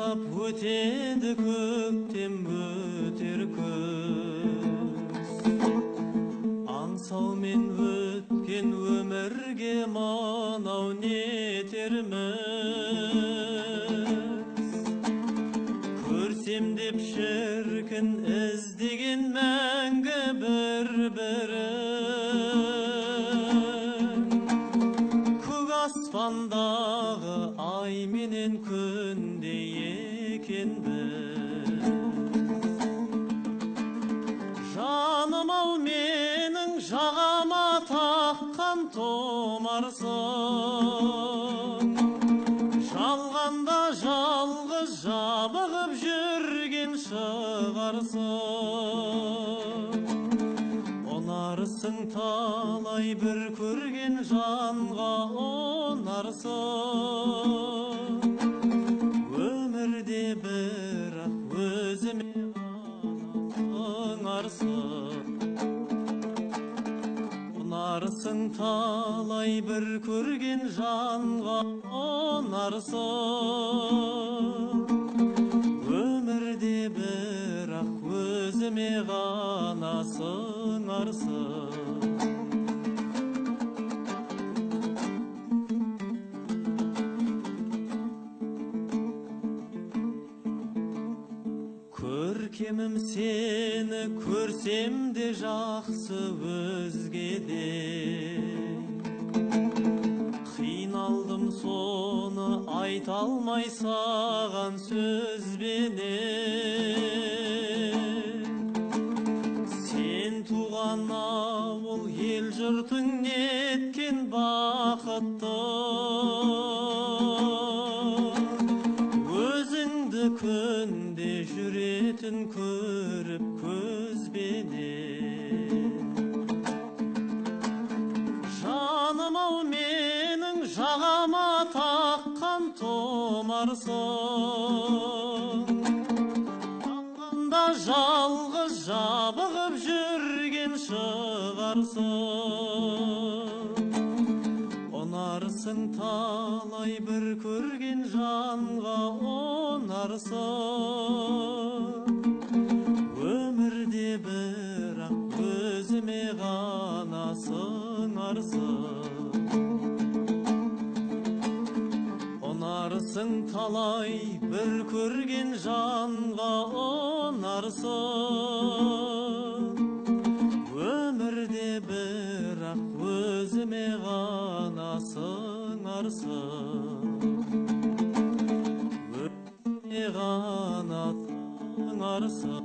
жайлап өтеді көктем өтер күз. Аңсаумен өткен өмірге мынау нетерміз. Көрсем деп шіркін іздеген мәңгі бір-бірін. Көк аспандағы ай менен күндей екенбіз. Жаным ау менің жағама таққан томарсың. Жалғанда жалғыз жабығып жүрген шығарсың. Онарсың талай бір көрген жанға онарсың. Өмірде бірақ өзіме ғанасың. Онарсың талай бір көрген жанға онарсың. Өмірде бірақ өзіме ғана сыңарсың. Көркемім сені көрсем де жақсы өзгеден. Қиналдым соны айта алмай саған сөзбенен. Сен туған ауыл ел жұртың неткен бақытты. Өзіңді күнде жүретін көріп көзбенен. Жаным ау менің жағама таққан томарсың. Жалғанда жалғыз жабығып жүрген шығарсың. Онарсың талай бір көрген жанға онарсың. Өмірде бірақ өзіме ғана сыңарсың. Онарсың талай бір көрген жанға онарсың. Өмірде бірақ өзіме ғана сыңарсың. Өзіме ғана сыңарсың.